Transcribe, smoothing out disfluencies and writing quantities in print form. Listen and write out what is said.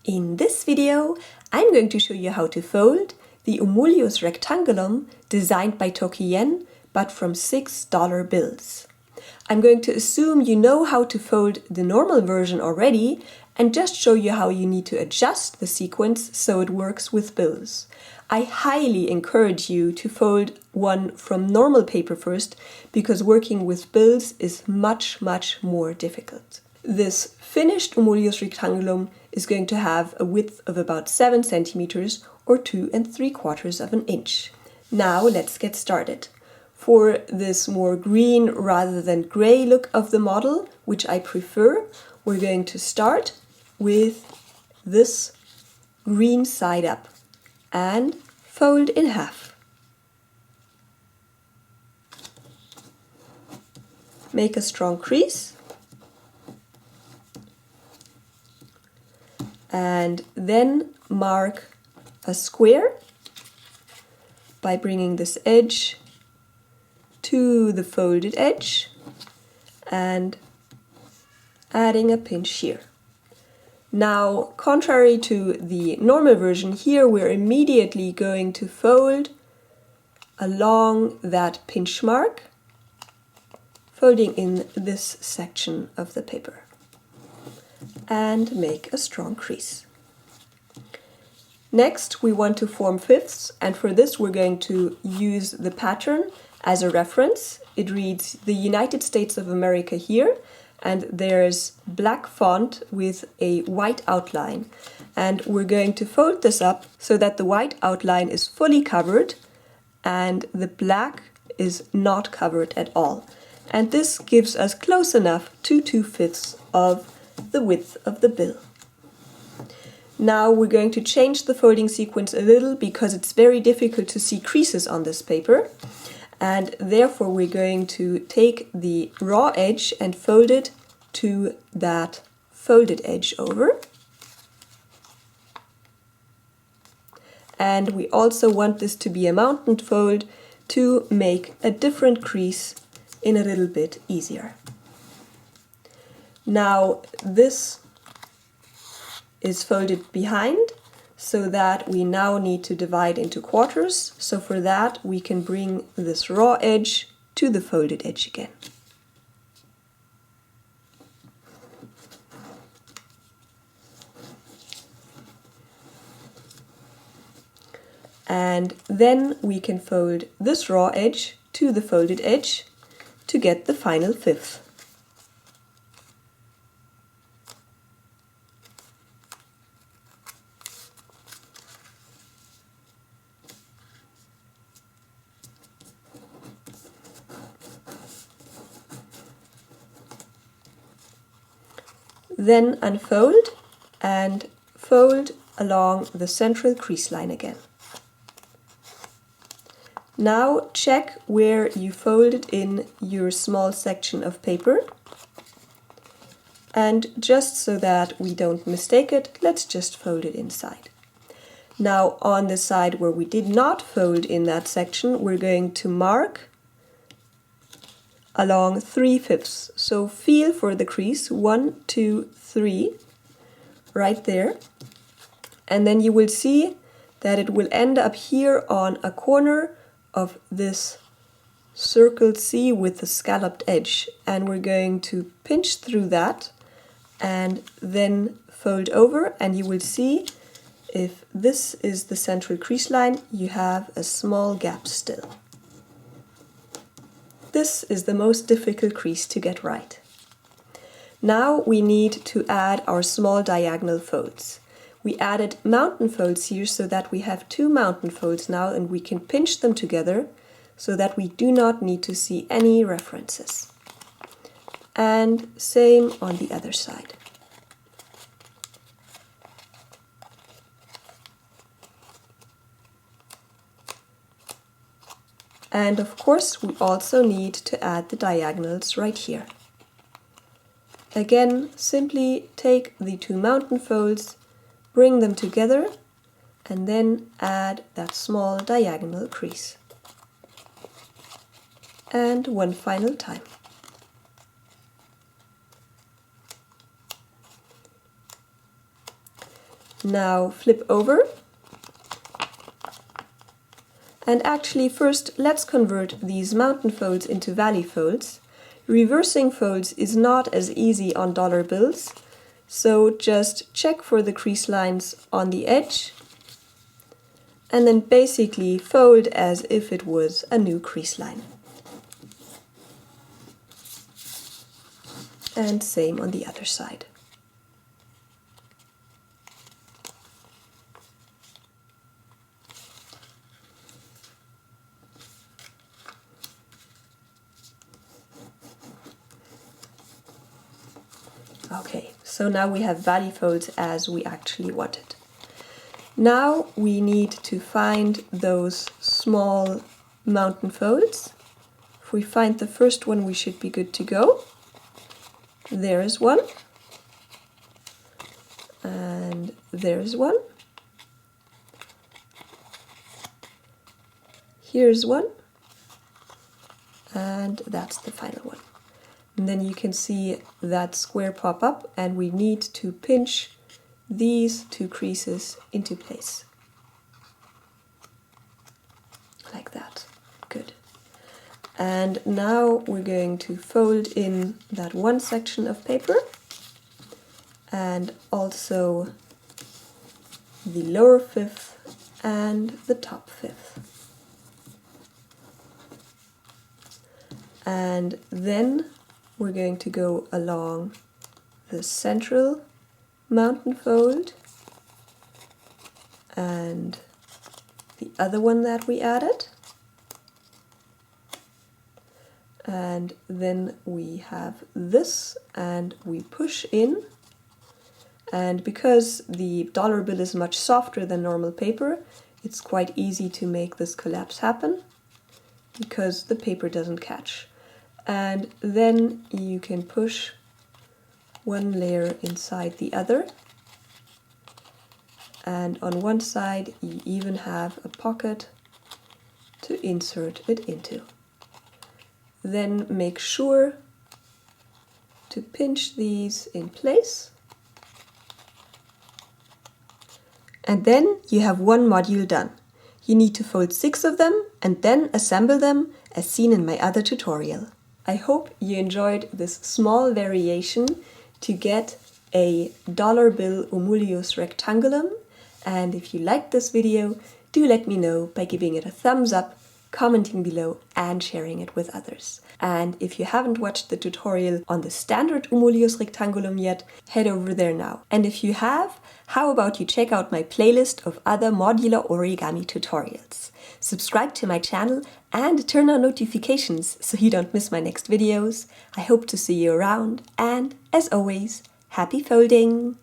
In this video, I'm going to show you how to fold the Umulius Rectangulum designed by Thoki Yenn, but from $6 bills. I'm going to assume you know how to fold the normal version already and just show you how you need to adjust the sequence so it works with bills. I highly encourage you to fold one from normal paper first because working with bills is much more difficult. This finished Umulius Rectangulum is going to have a width of about 7 centimeters or 2 3/4 of an inch. Now let's get started. For this more green rather than gray look of the model, which I prefer, we're going to start with this green side up and fold in half. Make a strong crease and then mark a square by bringing this edge to the folded edge and adding a pinch here. Now, contrary to the normal version, here we're immediately going to fold along that pinch mark, folding in this section of the paper, and make a strong crease. Next, we want to form fifths, and for this we're going to use the pattern as a reference. It reads the United States of America here, and there's black font with a white outline. And we're going to fold this up so that the white outline is fully covered and the black is not covered at all. And this gives us close enough to 2/5 of the width of the bill. Now we're going to change the folding sequence a little because it's very difficult to see creases on this paper. And therefore we're going to take the raw edge and fold it to that folded edge over. And we also want this to be a mountain fold to make a different crease in a little bit easier. Now this is folded behind, so that we now need to divide into quarters. So for that we can bring this raw edge to the folded edge again. And then we can fold this raw edge to the folded edge to get the final fifth. Then unfold and fold along the central crease line again. Now check where you folded in your small section of paper. And just so that we don't mistake it, let's just fold it inside. Now on the side where we did not fold in that section, we're going to mark along 3/5. So feel for the crease, 1, 2, 3, right there. And then you will see that it will end up here on a corner of this circle C with the scalloped edge. And we're going to pinch through that and then fold over, and you will see if this is the central crease line, you have a small gap still. This is the most difficult crease to get right. Now we need to add our small diagonal folds. We added mountain folds here so that we have 2 mountain folds now, and we can pinch them together so that we do not need to see any references. And same on the other side. And of course we also need to add the diagonals right here. Again, simply take the 2 mountain folds, bring them together, and then add that small diagonal crease. And one final time. Now flip over. And actually first let's convert these mountain folds into valley folds. Reversing folds is not as easy on dollar bills, so just check for the crease lines on the edge and then basically fold as if it was a new crease line. And same on the other side. Okay, so now we have valley folds as we actually wanted. Now we need to find those small mountain folds. If we find the first one, we should be good to go. There is one. And there's one. Here's one. And that's the final one. And then you can see that square pop up, and we need to pinch these two creases into place. Like that. Good. And now we're going to fold in that one section of paper and also the lower fifth and the top fifth. And then we're going to go along the central mountain fold and the other one that we added. And then we have this and we push in. And because the dollar bill is much softer than normal paper, it's quite easy to make this collapse happen because the paper doesn't catch. And then you can push one layer inside the other, and on one side you even have a pocket to insert it into. Then make sure to pinch these in place, and then you have one module done. You need to fold 6 of them and then assemble them as seen in my other tutorial. I hope you enjoyed this small variation to get a dollar bill Umulius Rectangulum, and if you liked this video, do let me know by giving it a thumbs up, commenting below and sharing it with others. And if you haven't watched the tutorial on the standard Umulius Rectangulum yet, head over there now. And if you have, how about you check out my playlist of other modular origami tutorials. Subscribe to my channel and turn on notifications so you don't miss my next videos. I hope to see you around, and as always, happy folding!